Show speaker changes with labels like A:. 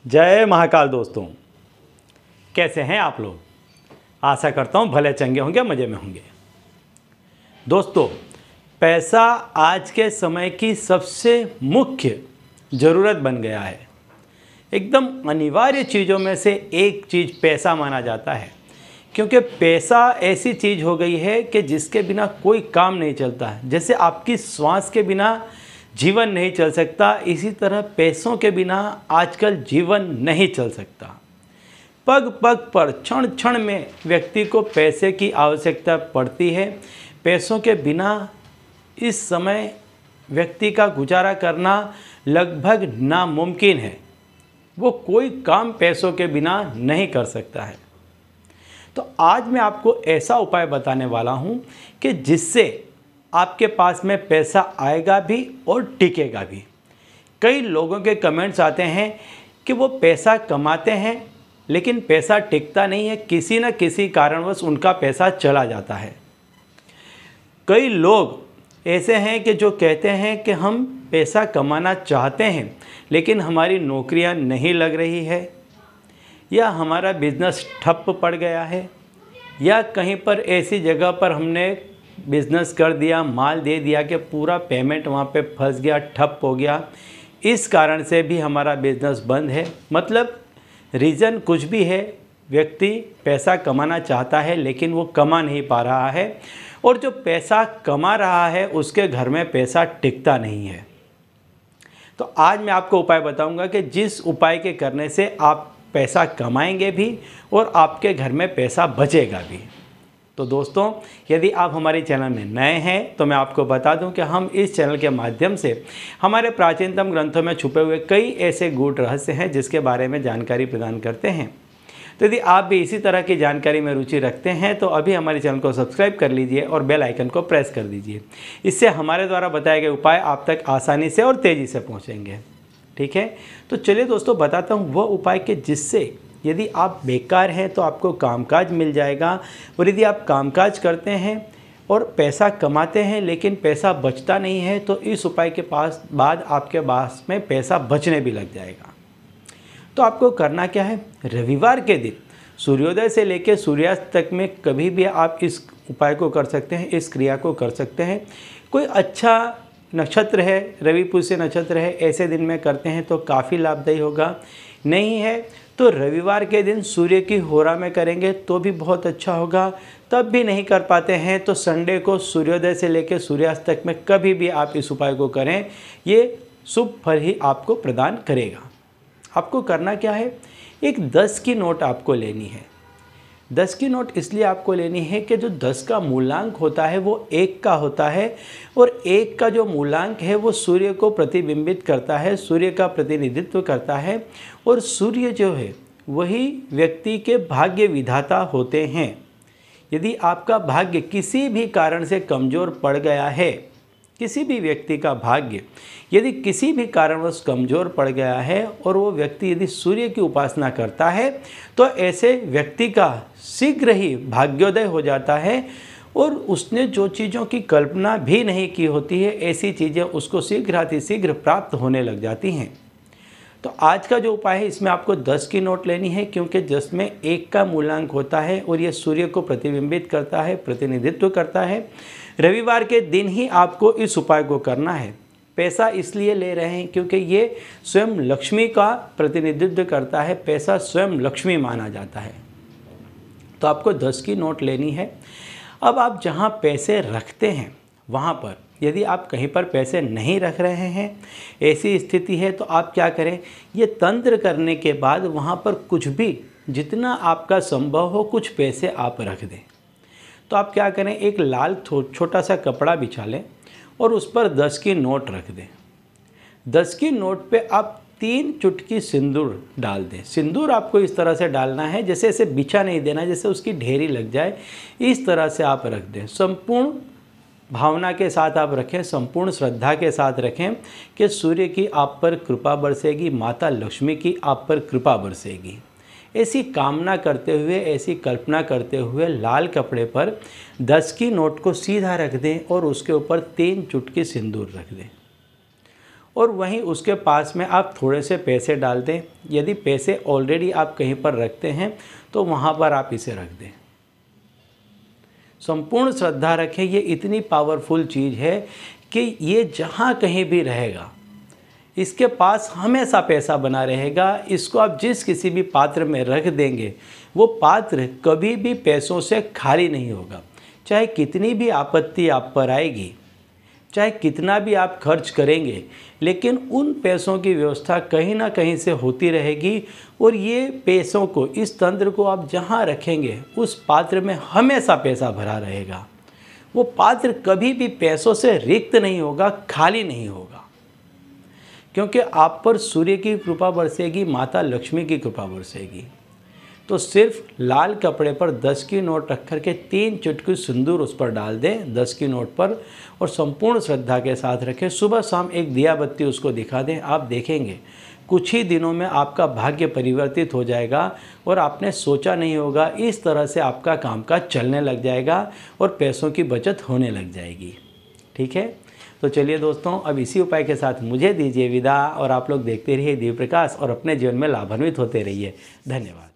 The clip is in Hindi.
A: जय महाकाल दोस्तों, कैसे हैं आप लोग। आशा करता हूँ भले चंगे होंगे, मज़े में होंगे। दोस्तों, पैसा आज के समय की सबसे मुख्य ज़रूरत बन गया है। एकदम अनिवार्य चीज़ों में से एक चीज़ पैसा माना जाता है, क्योंकि पैसा ऐसी चीज़ हो गई है कि जिसके बिना कोई काम नहीं चलता है। जैसे आपकी श्वास के बिना जीवन नहीं चल सकता, इसी तरह पैसों के बिना आजकल जीवन नहीं चल सकता। पग पग पर, क्षण क्षण में व्यक्ति को पैसे की आवश्यकता पड़ती है। पैसों के बिना इस समय व्यक्ति का गुजारा करना लगभग नामुमकिन है। वो कोई काम पैसों के बिना नहीं कर सकता है। तो आज मैं आपको ऐसा उपाय बताने वाला हूँ कि जिससे आपके पास में पैसा आएगा भी और टिकेगा भी। कई लोगों के कमेंट्स आते हैं कि वो पैसा कमाते हैं लेकिन पैसा टिकता नहीं है, किसी न किसी कारणवश उनका पैसा चला जाता है। कई लोग ऐसे हैं कि जो कहते हैं कि हम पैसा कमाना चाहते हैं लेकिन हमारी नौकरियां नहीं लग रही है, या हमारा बिज़नेस ठप पड़ गया है, या कहीं पर ऐसी जगह पर हमने बिज़नेस कर दिया, माल दे दिया कि पूरा पेमेंट वहाँ पे फंस गया, ठप हो गया। इस कारण से भी हमारा बिज़नेस बंद है। मतलब रीज़न कुछ भी है, व्यक्ति पैसा कमाना चाहता है लेकिन वो कमा नहीं पा रहा है, और जो पैसा कमा रहा है उसके घर में पैसा टिकता नहीं है। तो आज मैं आपको उपाय बताऊंगा कि जिस उपाय के करने से आप पैसा कमाएंगे भी और आपके घर में पैसा बचेगा भी। तो दोस्तों, यदि आप हमारे चैनल में नए हैं तो मैं आपको बता दूं कि हम इस चैनल के माध्यम से हमारे प्राचीनतम ग्रंथों में छुपे हुए कई ऐसे गूढ़ रहस्य हैं जिसके बारे में जानकारी प्रदान करते हैं। तो यदि आप भी इसी तरह की जानकारी में रुचि रखते हैं तो अभी हमारे चैनल को सब्सक्राइब कर लीजिए और बेल आइकन को प्रेस कर दीजिए। इससे हमारे द्वारा बताए गए उपाय आप तक आसानी से और तेज़ी से पहुँचेंगे। ठीक है, तो चलिए दोस्तों, बताता हूँ वह उपाय कि जिससे यदि आप बेकार हैं तो आपको कामकाज मिल जाएगा, और यदि आप कामकाज करते हैं और पैसा कमाते हैं लेकिन पैसा बचता नहीं है तो इस उपाय के बाद आपके पास में पैसा बचने भी लग जाएगा। तो आपको करना क्या है, रविवार के दिन सूर्योदय से लेकर सूर्यास्त तक में कभी भी आप इस उपाय को कर सकते हैं, इस क्रिया को कर सकते हैं। कोई अच्छा नक्षत्र है, रवि पुष्य नक्षत्र है, ऐसे दिन में करते हैं तो काफ़ी लाभदायी होगा। नहीं है तो रविवार के दिन सूर्य की होरा में करेंगे तो भी बहुत अच्छा होगा। तब भी नहीं कर पाते हैं तो संडे को सूर्योदय से लेकर सूर्यास्त तक में कभी भी आप इस उपाय को करें, ये शुभ फल ही आपको प्रदान करेगा। आपको करना क्या है, एक 10 की नोट आपको लेनी है। 10 की नोट इसलिए आपको लेनी है कि जो 10 का मूलांक होता है वो 1 का होता है, और 1 का जो मूलांक है वो सूर्य को प्रतिबिंबित करता है, सूर्य का प्रतिनिधित्व करता है, और सूर्य जो है वही व्यक्ति के भाग्य विधाता होते हैं। यदि आपका भाग्य किसी भी कारण से कमज़ोर पड़ गया है, किसी भी व्यक्ति का भाग्य यदि किसी भी कारणवश कमज़ोर पड़ गया है और वो व्यक्ति यदि सूर्य की उपासना करता है तो ऐसे व्यक्ति का शीघ्र ही भाग्योदय हो जाता है, और उसने जो चीज़ों की कल्पना भी नहीं की होती है ऐसी चीज़ें उसको शीघ्र प्राप्त होने लग जाती हैं। तो आज का जो उपाय है इसमें आपको 10 की नोट लेनी है, क्योंकि 10 में 1 का मूलांक होता है और ये सूर्य को प्रतिबिंबित करता है, प्रतिनिधित्व करता है। रविवार के दिन ही आपको इस उपाय को करना है। पैसा इसलिए ले रहे हैं क्योंकि ये स्वयं लक्ष्मी का प्रतिनिधित्व करता है, पैसा स्वयं लक्ष्मी माना जाता है। तो आपको 10 की नोट लेनी है। अब आप जहाँ पैसे रखते हैं वहाँ पर यदि आप कहीं पर पैसे नहीं रख रहे हैं, ऐसी स्थिति है, तो आप क्या करें, ये तंत्र करने के बाद वहाँ पर कुछ भी जितना आपका संभव हो कुछ पैसे आप रख दें। तो आप क्या करें, एक लाल छोटा सा कपड़ा बिछा लें और उस पर 10 की नोट रख दें। 10 की नोट पे आप 3 चुटकी सिंदूर डाल दें। सिंदूर आपको इस तरह से डालना है, जैसे ऐसे बिछा नहीं देना जैसे उसकी ढेरी लग जाए, इस तरह से आप रख दें। संपूर्ण भावना के साथ आप रखें, संपूर्ण श्रद्धा के साथ रखें कि सूर्य की आप पर कृपा बरसेगी, माता लक्ष्मी की आप पर कृपा बरसेगी। ऐसी कामना करते हुए, ऐसी कल्पना करते हुए लाल कपड़े पर 10 की नोट को सीधा रख दें और उसके ऊपर 3 चुटकी सिंदूर रख दें, और वहीं उसके पास में आप थोड़े से पैसे डाल दें। यदि पैसे ऑलरेडी आप कहीं पर रखते हैं तो वहाँ पर आप इसे रख दें। संपूर्ण श्रद्धा रखें, ये इतनी पावरफुल चीज़ है कि ये जहाँ कहीं भी रहेगा, इसके पास हमेशा पैसा बना रहेगा। इसको आप जिस किसी भी पात्र में रख देंगे, वो पात्र कभी भी पैसों से खाली नहीं होगा। चाहे कितनी भी आपत्ति आप पर आएगी, चाहे कितना भी आप खर्च करेंगे, लेकिन उन पैसों की व्यवस्था कहीं ना कहीं से होती रहेगी। और ये पैसों को, इस तंत्र को आप जहाँ रखेंगे, उस पात्र में हमेशा पैसा भरा रहेगा। वो पात्र कभी भी पैसों से रिक्त नहीं होगा, खाली नहीं होगा, क्योंकि आप पर सूर्य की कृपा बरसेगी, माता लक्ष्मी की कृपा बरसेगी। तो सिर्फ लाल कपड़े पर 10 की नोट रख कर के 3 चुटकी सिंदूर उस पर डाल दें, 10 की नोट पर, और संपूर्ण श्रद्धा के साथ रखें। सुबह शाम एक दिया बत्ती उसको दिखा दें। आप देखेंगे कुछ ही दिनों में आपका भाग्य परिवर्तित हो जाएगा और आपने सोचा नहीं होगा, इस तरह से आपका कामकाज चलने लग जाएगा और पैसों की बचत होने लग जाएगी। ठीक है, तो चलिए दोस्तों, अब इसी उपाय के साथ मुझे दीजिए विदा और आप लोग देखते रहिए दिव्य प्रकाश और अपने जीवन में लाभान्वित होते रहिए। धन्यवाद।